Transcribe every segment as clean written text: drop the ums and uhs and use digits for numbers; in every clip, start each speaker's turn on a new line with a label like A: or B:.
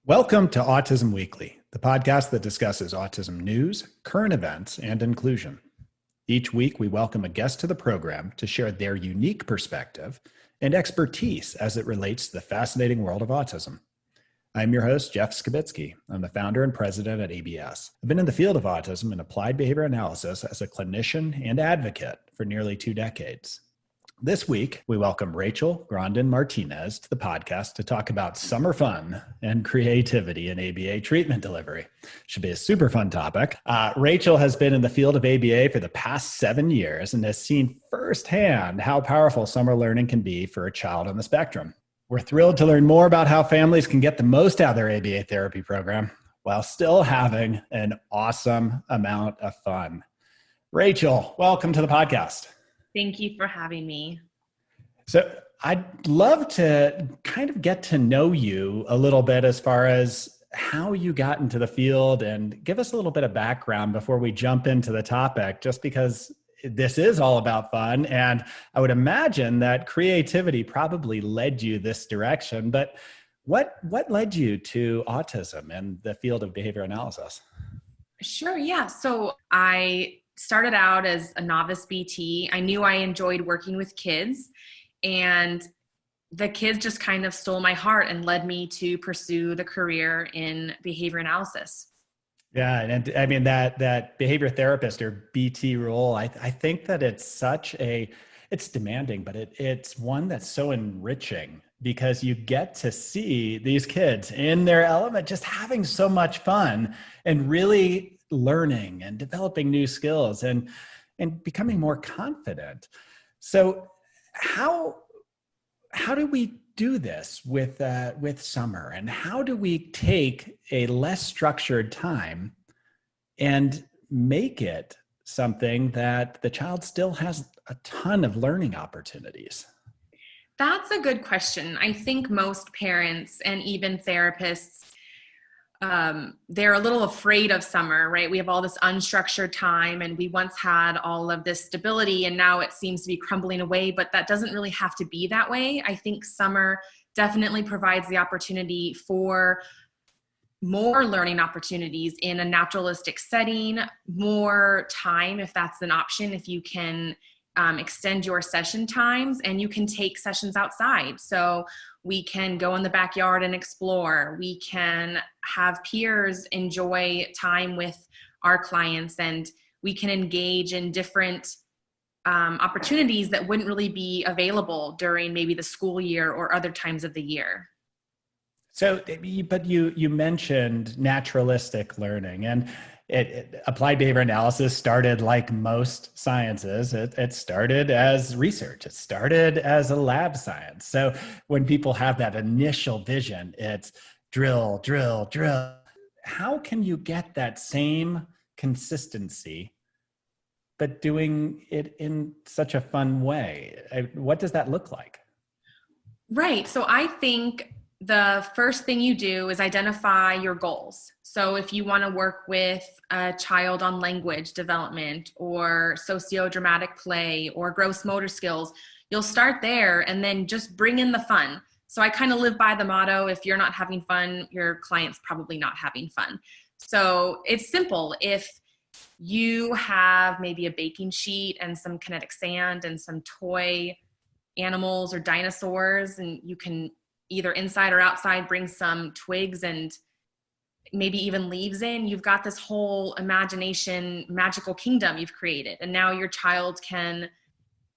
A: Welcome to Autism Weekly, the podcast that discusses autism news, current events, and inclusion. Each week, we welcome a guest to the program to share their unique perspective and expertise as it relates to the fascinating world of autism. I'm your host, Jeff Skibitsky. I'm the founder and president at ABS. I've been in the field of autism and applied behavior analysis as a clinician and advocate for nearly 2 decades. This week, we welcome Rachel Grandin Martinez to the podcast to talk about summer fun and creativity in ABA treatment delivery. Should be a super fun topic. Rachel has been in the field of ABA for the past 7 years and has seen firsthand how powerful summer learning can be for a child on the spectrum. We're thrilled to learn more about how families can get the most out of their ABA therapy program while still having an awesome amount of fun. Rachel, welcome to the podcast.
B: Thank you for having me.
A: So I'd love to kind of get to know you a little bit as far as how you got into the field and give us a little bit of background before we jump into the topic, just because this is all about fun. And I would imagine that creativity probably led you this direction, but what led you to autism and the field of behavior analysis?
B: Sure, yeah. So I started out as a novice BT. I knew I enjoyed working with kids, and the kids just kind of stole my heart and led me to pursue the career in behavior analysis.
A: Yeah, and I mean that behavior therapist or BT role, I think that it's demanding, but it's one that's so enriching because you get to see these kids in their element, just having so much fun and really learning and developing new skills and becoming more confident. So how do we do this with summer, and how do we take a less structured time and make it something that the child still has a ton of learning opportunities?
B: That's a good question. I think most parents and even therapists, they're a little afraid of summer, right? We have all this unstructured time, and we once had all of this stability, and now it seems to be crumbling away, but that doesn't really have to be that way. I think summer definitely provides the opportunity for more learning opportunities in a naturalistic setting, more time, if that's an option, if you can extend your session times, and you can take sessions outside. So we can go in the backyard and explore. We can have peers enjoy time with our clients, and we can engage in different opportunities that wouldn't really be available during maybe the school year or other times of the year.
A: So, but you mentioned naturalistic learning, and applied behavior analysis started like most sciences. It started as research. It started as a lab science. So when people have that initial vision, it's drill, drill, drill. How can you get that same consistency, but doing it in such a fun way? What does that look like?
B: Right. So I think the first thing you do is identify your goals. So if you want to work with a child on language development or socio-dramatic play or gross motor skills, you'll start there and then just bring in the fun. So I kind of live by the motto, if you're not having fun, your client's probably not having fun. So it's simple. If you have maybe a baking sheet and some kinetic sand and some toy animals or dinosaurs, and you can either inside or outside bring some twigs and maybe even leaves in, you've got this whole imagination, magical kingdom you've created. And now your child can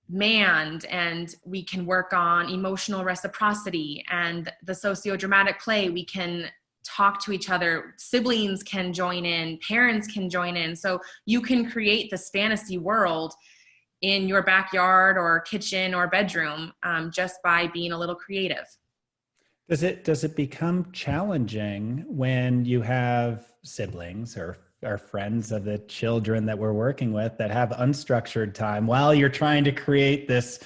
B: mand, and we can work on emotional reciprocity and the socio-dramatic play. We can talk to each other. Siblings can join in, parents can join in. So you can create this fantasy world in your backyard or kitchen or bedroom just by being a little creative.
A: Does it become challenging when you have siblings or friends of the children that we're working with that have unstructured time while you're trying to create this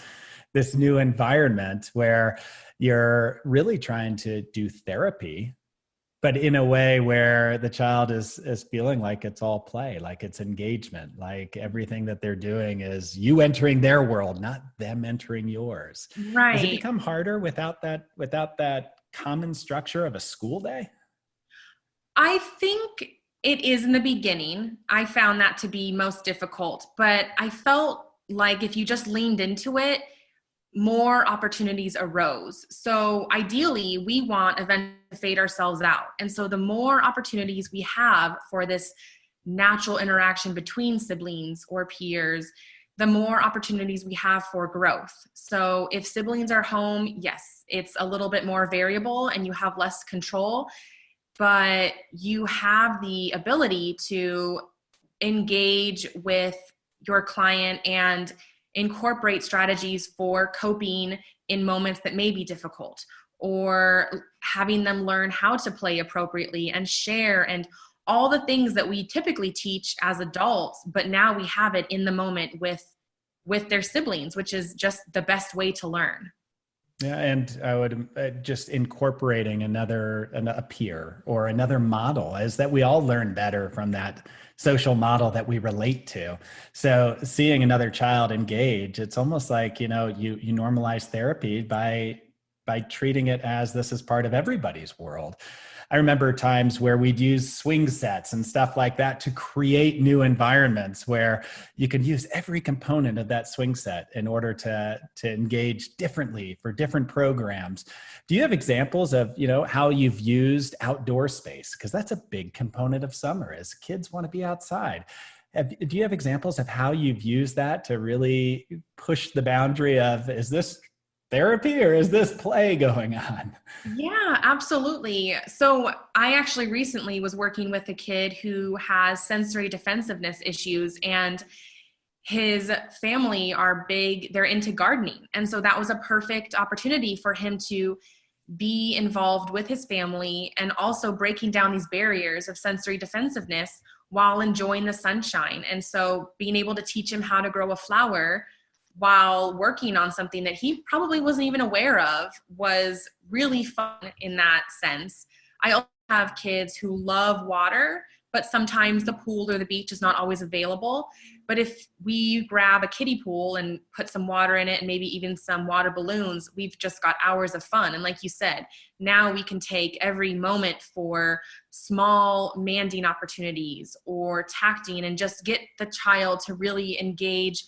A: new environment where you're really trying to do therapy, but in a way where the child is feeling like it's all play, like it's engagement, like everything that they're doing is you entering their world, not them entering yours. Has it
B: Right.
A: become harder without that common structure of a school day?
B: I think it is in the beginning. I found that to be most difficult, but I felt like if you just leaned into it, more opportunities arose. So ideally, we want eventually to fade ourselves out. And so the more opportunities we have for this natural interaction between siblings or peers, the more opportunities we have for growth. So if siblings are home, yes, it's a little bit more variable and you have less control, but you have the ability to engage with your client and incorporate strategies for coping in moments that may be difficult, or having them learn how to play appropriately and share, and all the things that we typically teach as adults, but now we have it in the moment with their siblings, which is just the best way to learn.
A: Yeah, and I would just incorporating a peer or another model is that we all learn better from that social model that we relate to. So seeing another child engage, it's almost like, you normalize therapy by treating it as this is part of everybody's world. I remember times where we'd use swing sets and stuff like that to create new environments where you can use every component of that swing set in order to engage differently for different programs. Do you have examples of, how you've used outdoor space? Because that's a big component of summer, is kids want to be outside. Do you have examples of how you've used that to really push the boundary of, is this therapy or is this play going on?
B: Yeah, absolutely. So I actually recently was working with a kid who has sensory defensiveness issues, and his family are big, they're into gardening. And so that was a perfect opportunity for him to be involved with his family and also breaking down these barriers of sensory defensiveness while enjoying the sunshine. And so being able to teach him how to grow a flower while working on something that he probably wasn't even aware of was really fun in that sense. I also have kids who love water, but sometimes the pool or the beach is not always available. But if we grab a kiddie pool and put some water in it and maybe even some water balloons, we've just got hours of fun. And like you said, now we can take every moment for small manding opportunities or tacting and just get the child to really engage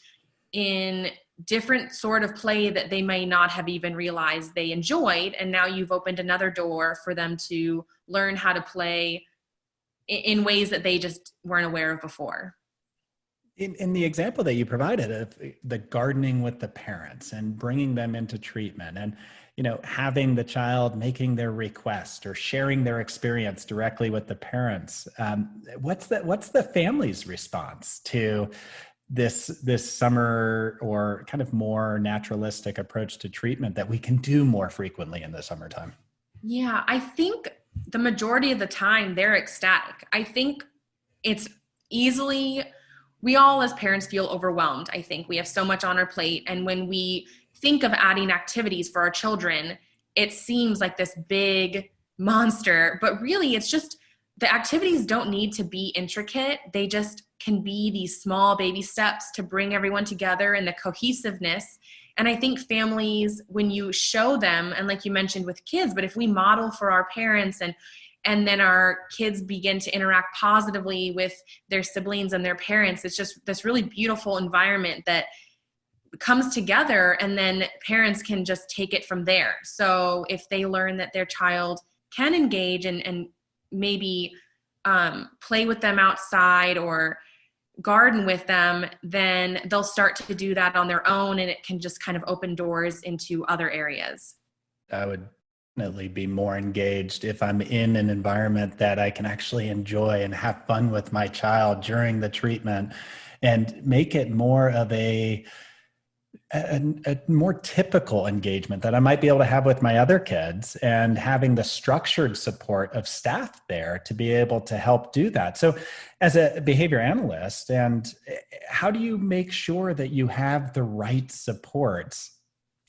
B: in different sort of play that they may not have even realized they enjoyed. And now you've opened another door for them to learn how to play in ways that they just weren't aware of before.
A: In the example that you provided of the gardening with the parents and bringing them into treatment and, having the child making their request or sharing their experience directly with the parents, what's the family's response to this summer or kind of more naturalistic approach to treatment that we can do more frequently in the summertime?
B: Yeah, I think the majority of the time they're ecstatic. I think it's we all as parents feel overwhelmed. I think we have so much on our plate. And when we think of adding activities for our children, it seems like this big monster, but really it's just, the activities don't need to be intricate. They just can be these small baby steps to bring everyone together and the cohesiveness. And I think families, when you show them, and like you mentioned with kids, but if we model for our parents and then our kids begin to interact positively with their siblings and their parents, it's just this really beautiful environment that comes together, and then parents can just take it from there. So if they learn that their child can engage and maybe play with them outside or garden with them, then they'll start to do that on their own, and it can just kind of open doors into other areas.
A: I would definitely be more engaged if I'm in an environment that I can actually enjoy and have fun with my child during the treatment, and make it more of a more typical engagement that I might be able to have with my other kids, and having the structured support of staff there to be able to help do that. So as a behavior analyst, and how do you make sure that you have the right supports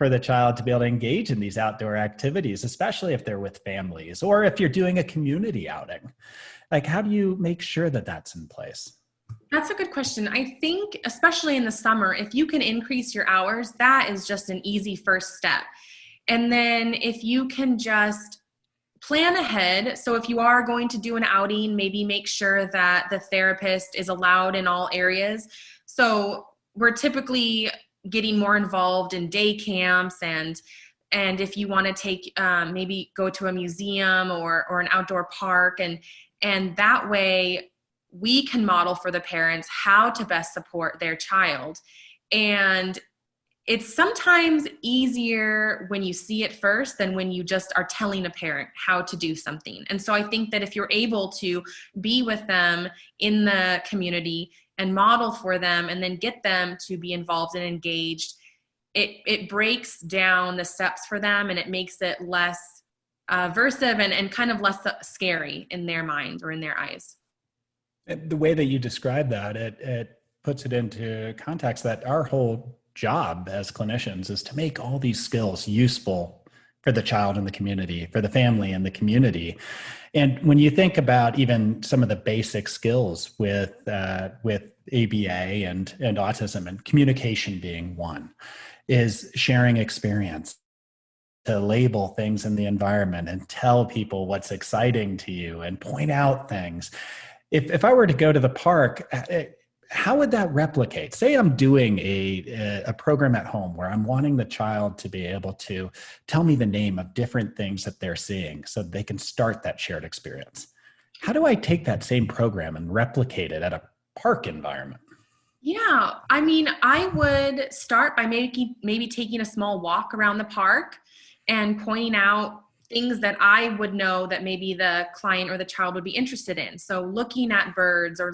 A: for the child to be able to engage in these outdoor activities, especially if they're with families or if you're doing a community outing? Like, how do you make sure that that's in place?
B: That's a good question. I think, especially in the summer, if you can increase your hours, that is just an easy first step. And then if you can just plan ahead. So if you are going to do an outing, maybe make sure that the therapist is allowed in all areas. So we're typically getting more involved in day camps, and if you want to take maybe go to a museum or an outdoor park, and that way we can model for the parents how to best support their child. And it's sometimes easier when you see it first than when you just are telling a parent how to do something. And so I think that if you're able to be with them in the community and model for them and then get them to be involved and engaged, it breaks down the steps for them, and it makes it less aversive and kind of less scary in their mind or in their eyes.
A: The way that you describe that, it puts it into context that our whole job as clinicians is to make all these skills useful for the child in the community, for the family in the community. And when you think about even some of the basic skills with ABA and autism, and communication being one, is sharing experience, to label things in the environment and tell people what's exciting to you and point out things. If I were to go to the park, how would that replicate? Say I'm doing a program at home where I'm wanting the child to be able to tell me the name of different things that they're seeing so they can start that shared experience. How do I take that same program and replicate it at a park environment?
B: Yeah, I mean, I would start by maybe taking a small walk around the park and pointing out things that I would know that maybe the client or the child would be interested in. So looking at birds, or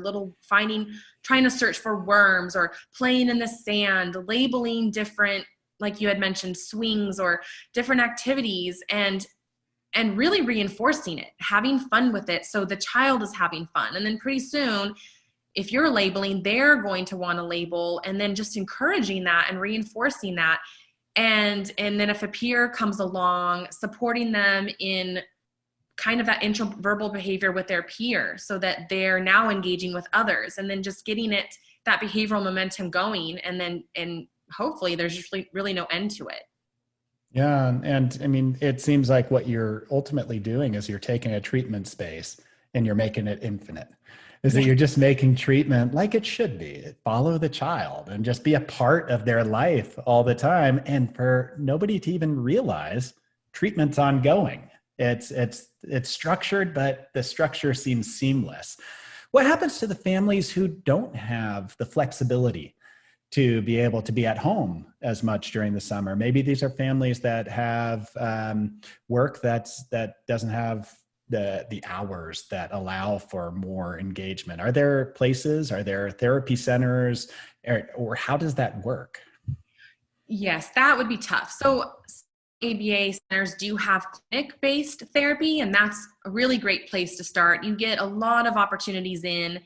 B: trying to search for worms, or playing in the sand, labeling different, like you had mentioned, swings or different activities, and really reinforcing it, having fun with it. So the child is having fun. And then pretty soon, if you're labeling, they're going to want to label, and then just encouraging that and reinforcing that. And then if a peer comes along, supporting them in kind of that intraverbal behavior with their peer, so that they're now engaging with others, and then just getting that behavioral momentum going. And hopefully there's just really no end to it.
A: Yeah. And I mean, it seems like what you're ultimately doing is you're taking a treatment space and you're making it infinite. Is that you're just making treatment like it should be. Follow the child and just be a part of their life all the time. And for nobody to even realize treatment's ongoing. It's structured, but the structure seems seamless. What happens to the families who don't have the flexibility to be able to be at home as much during the summer? Maybe these are families that have work that doesn't have the hours that allow for more engagement. Are there therapy centers, or how does that work?
B: Yes, that would be tough. So ABA centers do have clinic-based therapy, and that's a really great place to start. You get a lot of opportunities in.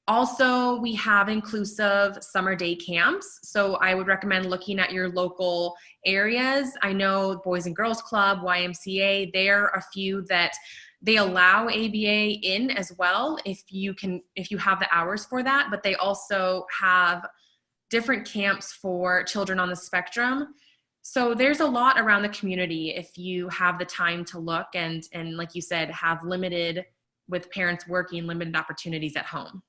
B: Also, we have inclusive summer day camps. So I would recommend looking at your local areas. I know Boys and Girls Club, YMCA, there are a few that they allow ABA in as well if you have the hours for that, but they also have different camps for children on the spectrum. So there's a lot around the community if you have the time to look, and like you said, have with parents working, limited opportunities at home.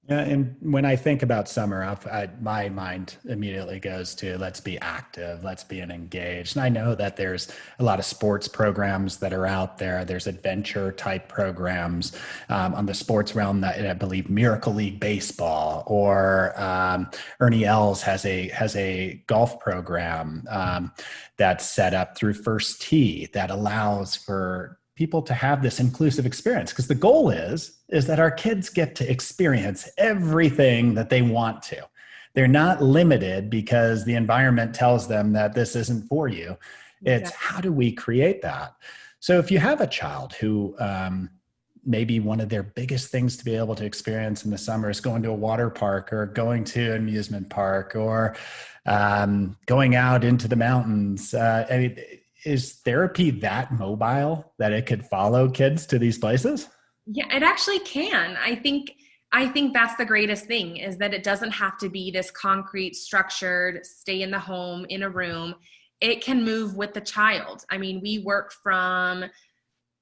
A: Yeah, and when I think about summer, my mind immediately goes to let's be active, let's be engaged. And I know that there's a lot of sports programs that are out there. There's adventure type programs on the sports realm that I believe Miracle League Baseball, or Ernie Els has a golf program that's set up through First Tee that allows for people to have this inclusive experience, because the goal is that our kids get to experience everything that they want to. They're not limited because the environment tells them that this isn't for you. It's how do we create that? So if you have a child who maybe one of their biggest things to be able to experience in the summer is going to a water park or going to an amusement park or going out into the mountains. I mean, is therapy that mobile that it could follow kids to these places?
B: Yeah, it actually can. I think that's the greatest thing, is that it doesn't have to be this concrete, structured, stay in the home, in a room. It can move with the child. I mean, we work from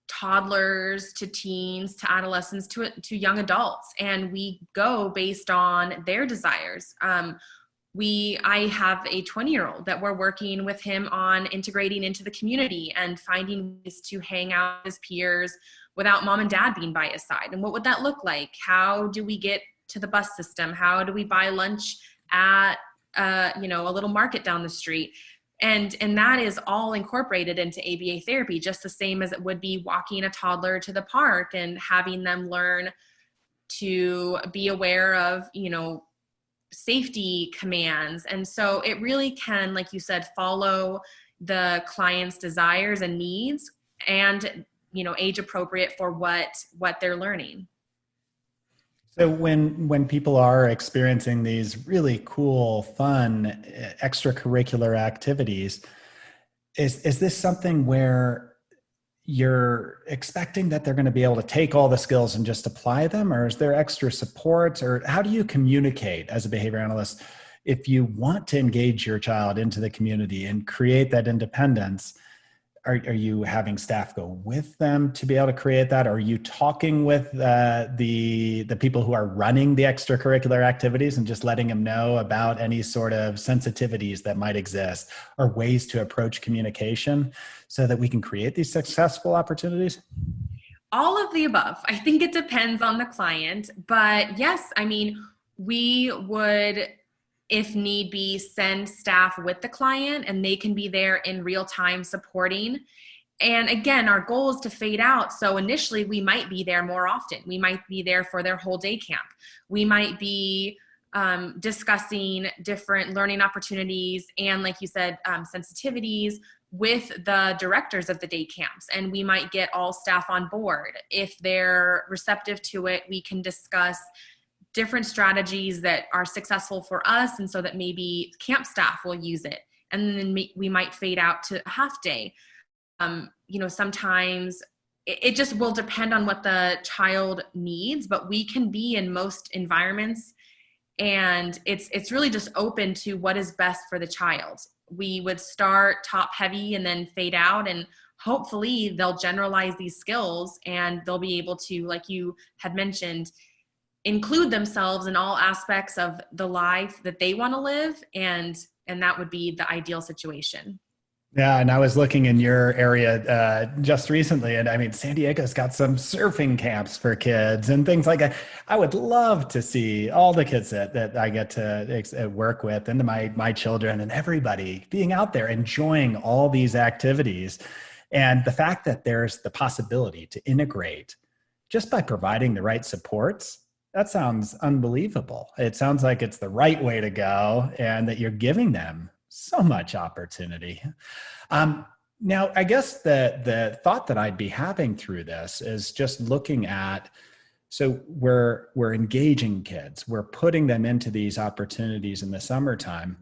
B: toddlers to teens to adolescents to young adults, and we go based on their desires. I have a 20-year-old that we're working with him on integrating into the community and finding ways to hang out with his peers without mom and dad being by his side. And what would that look like? How do we get to the bus system? How do we buy lunch at a little market down the street? And that is all incorporated into ABA therapy, just the same as it would be walking a toddler to the park and having them learn to be aware of, safety commands. And so it really can, like you said, follow the client's desires and needs, and age appropriate for what they're learning.
A: So when people are experiencing these really cool, fun extracurricular activities, is this something where you're expecting that they're going to be able to take all the skills and just apply them, or is there extra support, or how do you communicate as a behavior analyst if you want to engage your child into the community and create that independence? Are you having staff go with them to be able to create that? Are you talking with the people who are running the extracurricular activities and just letting them know about any sort of sensitivities that might exist or ways to approach communication so that we can create these successful opportunities?
B: All of the above. I think it depends on the client, but yes, I mean, we would, if need be, send staff with the client, and they can be there in real time supporting. And again, our goal is to fade out. So initially we might be there more often. We might be there for their whole day camp. We might be discussing different learning opportunities and, like you said, sensitivities with the directors of the day camps. And we might get all staff on board. If they're receptive to it, we can discuss different strategies that are successful for us, and so that maybe camp staff will use it. And then we might fade out to a half day. Sometimes it just will depend on what the child needs, but we can be in most environments, and it's really just open to what is best for the child. We would start top heavy and then fade out, and hopefully they'll generalize these skills and they'll be able to, like you had mentioned, include themselves in all aspects of the life that they want to live. And that would be the ideal situation.
A: Yeah. And I was looking in your area just recently, and I mean, San Diego's got some surfing camps for kids and things like that. I would love to see all the kids that I get to work with, and my children and everybody being out there enjoying all these activities. And the fact that there's the possibility to integrate just by providing the right supports, that sounds unbelievable. It sounds like it's the right way to go, and that you're giving them so much opportunity. Now, I guess the thought that I'd be having through this is just looking at, so we're engaging kids, we're putting them into these opportunities in the summertime,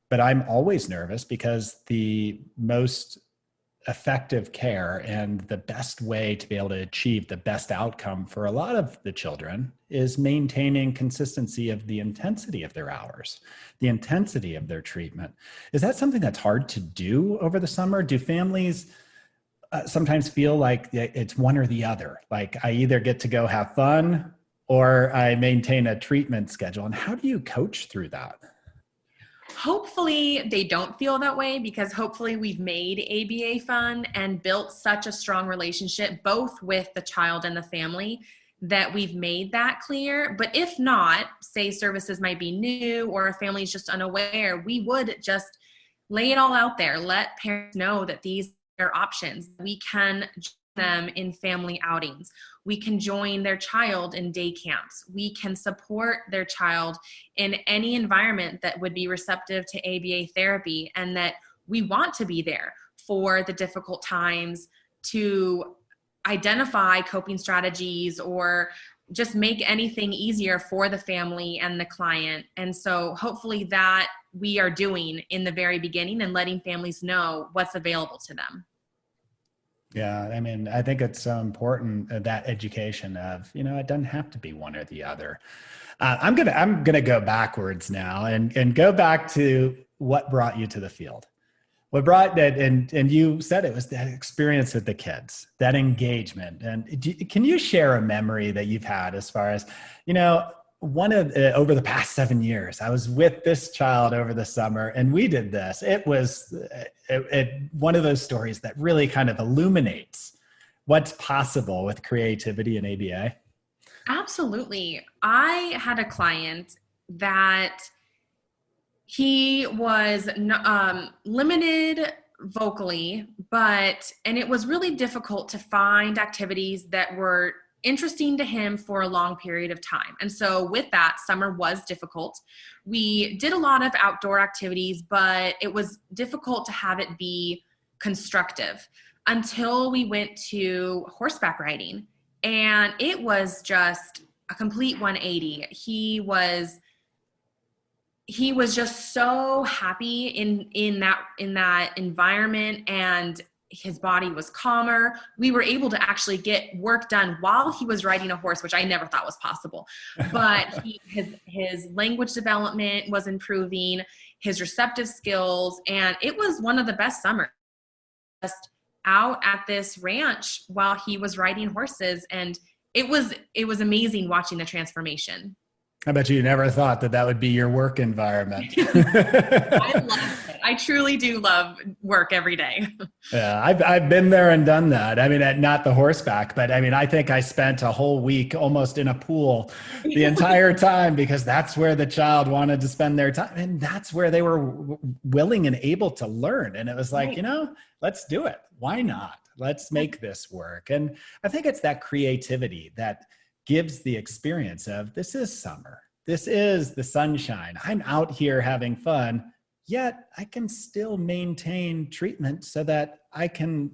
A: but I'm always nervous because the most effective care and the best way to be able to achieve the best outcome for a lot of the children is maintaining consistency of the intensity of their hours, the intensity of their treatment. Is that something that's hard to do over the summer? Do families sometimes feel like it's one or the other? Like, I either get to go have fun or I maintain a treatment schedule. And how do you coach through that?
B: Hopefully they don't feel that way, because hopefully we've made ABA fun and built such a strong relationship both with the child and the family that we've made that clear. But if not, say services might be new or a family is just unaware, we would just lay it all out there. Let parents know that these are options. We can join them in family outings. We can join their child in day camps. We can support their child in any environment that would be receptive to ABA therapy, and that we want to be there for the difficult times to identify coping strategies or just make anything easier for the family and the client. And so hopefully that we are doing in the very beginning and letting families know what's available to them.
A: Yeah, I mean, I think it's so important that education of, it doesn't have to be one or the other. I'm gonna go backwards now and go back to what brought you to the field. What brought that, and you said it was that experience with the kids, that engagement. And can you share a memory that you've had as far as, over the past 7 years, I was with this child over the summer and we did this. It was one of those stories that really kind of illuminates what's possible with creativity and ABA.
B: Absolutely. I had a client that he was limited vocally, and it was really difficult to find activities that were interesting to him for a long period of time. And so with that, summer was difficult. We did a lot of outdoor activities, but it was difficult to have it be constructive until we went to horseback riding. And it was just a complete 180. He was just so happy in that environment, and his body was calmer. We were able to actually get work done while he was riding a horse, which I never thought was possible. But his language development was improving, his receptive skills, and it was one of the best summers. Just out at this ranch while he was riding horses, and it was amazing watching the transformation.
A: I bet you never thought that would be your work environment.
B: I love it. I truly do love work every day.
A: Yeah, I've been there and done that. I mean, not the horseback, but I mean, I think I spent a whole week almost in a pool the entire time because that's where the child wanted to spend their time. And that's where they were willing and able to learn. And it was like,
B: Right.
A: Let's do it. Why not? Let's make this work. And I think it's that creativity that gives the experience of, this is summer. This is the sunshine. I'm out here having fun, yet I can still maintain treatment so that I can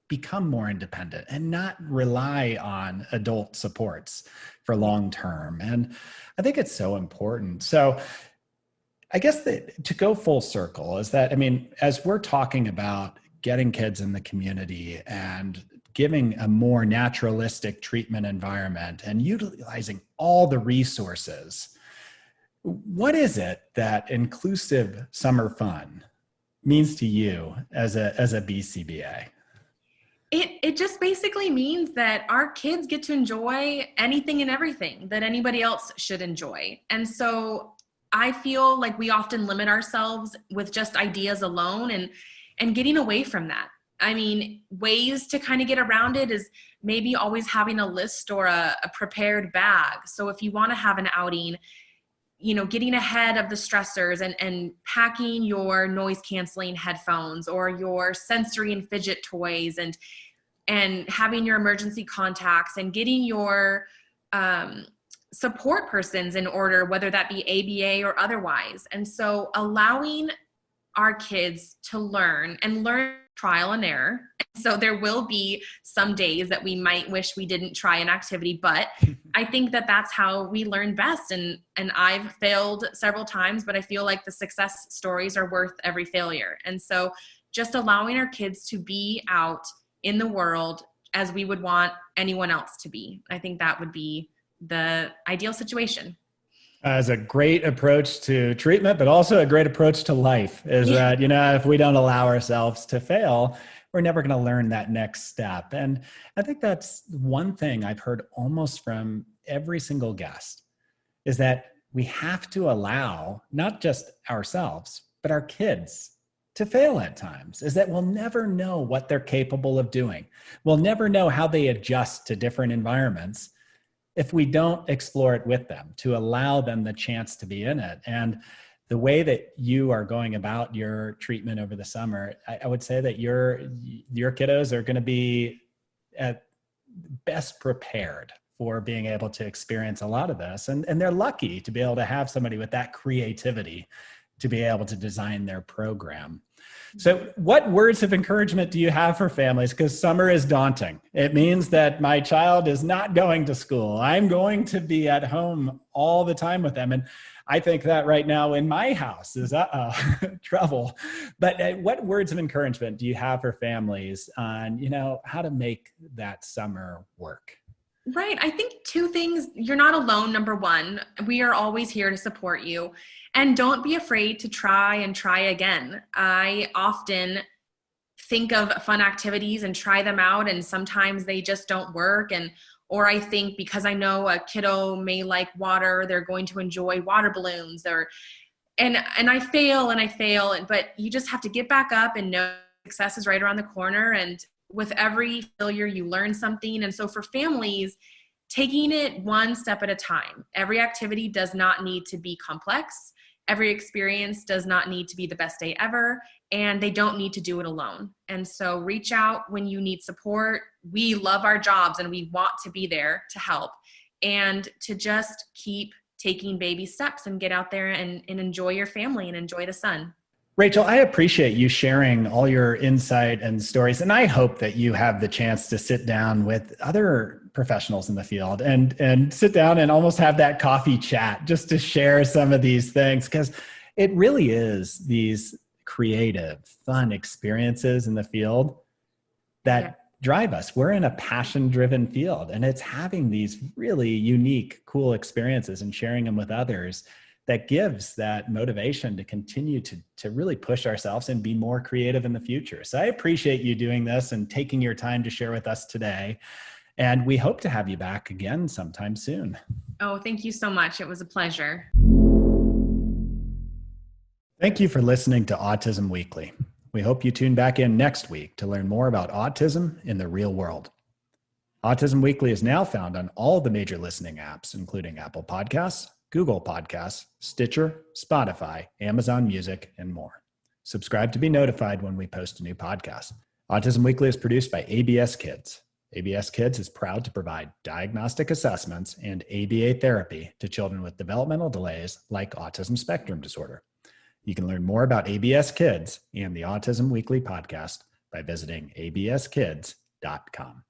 A: become more independent and not rely on adult supports for long term. And I think it's so important. So I guess that to go full circle is that, I mean, as we're talking about getting kids in the community and giving a more naturalistic treatment environment and utilizing all the resources, what is it that inclusive summer fun means to you as a BCBA?
B: It just basically means that our kids get to enjoy anything and everything that anybody else should enjoy. And so I feel like we often limit ourselves with just ideas alone and getting away from that. I mean, ways to kind of get around it is maybe always having a list or a prepared bag. So if you want to have an outing, getting ahead of the stressors and packing your noise canceling headphones or your sensory and fidget toys and having your emergency contacts and getting your support persons in order, whether that be ABA or otherwise. And so allowing our kids to learn trial and error. So there will be some days that we might wish we didn't try an activity, but I think that that's how we learn best. And I've failed several times, but I feel like the success stories are worth every failure. And so just allowing our kids to be out in the world as we would want anyone else to be. I think that would be the ideal situation.
A: As a great approach to treatment, but also a great approach to life is that, if we don't allow ourselves to fail, we're never going to learn that next step. And I think that's one thing I've heard almost from every single guest is that we have to allow not just ourselves, but our kids to fail at times, is that we'll never know what they're capable of doing. We'll never know how they adjust to different environments if we don't explore it with them, to allow them the chance to be in it. And the way that you are going about your treatment over the summer, I would say that your kiddos are going to be at best prepared for being able to experience a lot of this. And they're lucky to be able to have somebody with that creativity to be able to design their program. So what words of encouragement do you have for families? Because summer is daunting. It means that my child is not going to school. I'm going to be at home all the time with them. And I think that right now in my house is trouble. But what words of encouragement do you have for families on, how to make that summer work?
B: Right. I think two things. You're not alone, number one. We are always here to support you. And don't be afraid to try and try again. I often think of fun activities and try them out, and sometimes they just don't work. Or I think because I know a kiddo may like water, they're going to enjoy water balloons. And I fail, but you just have to get back up and know success is right around the corner. And with every failure, you learn something. And so for families, taking it one step at a time. Every activity does not need to be complex. Every experience does not need to be the best day ever, and they don't need to do it alone. And so reach out when you need support. We love our jobs and we want to be there to help, and to just keep taking baby steps and get out there and enjoy your family and enjoy the sun.
A: Rachel, I appreciate you sharing all your insight and stories, and I hope that you have the chance to sit down with other professionals in the field and sit down and almost have that coffee chat just to share some of these things, because it really is these creative, fun experiences in the field that drive us. We're in a passion-driven field, and it's having these really unique, cool experiences and sharing them with others that gives that motivation to continue to really push ourselves and be more creative in the future. So I appreciate you doing this and taking your time to share with us today. And we hope to have you back again sometime soon.
B: Oh, thank you so much. It was a pleasure.
A: Thank you for listening to Autism Weekly. We hope you tune back in next week to learn more about autism in the real world. Autism Weekly is now found on all the major listening apps, including Apple Podcasts, Google Podcasts, Stitcher, Spotify, Amazon Music, and more. Subscribe to be notified when we post a new podcast. Autism Weekly is produced by ABS Kids. ABS Kids is proud to provide diagnostic assessments and ABA therapy to children with developmental delays like Autism Spectrum Disorder. You can learn more about ABS Kids and the Autism Weekly podcast by visiting abskids.com.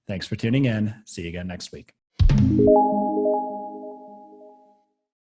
A: Thanks for tuning in. See you again next week.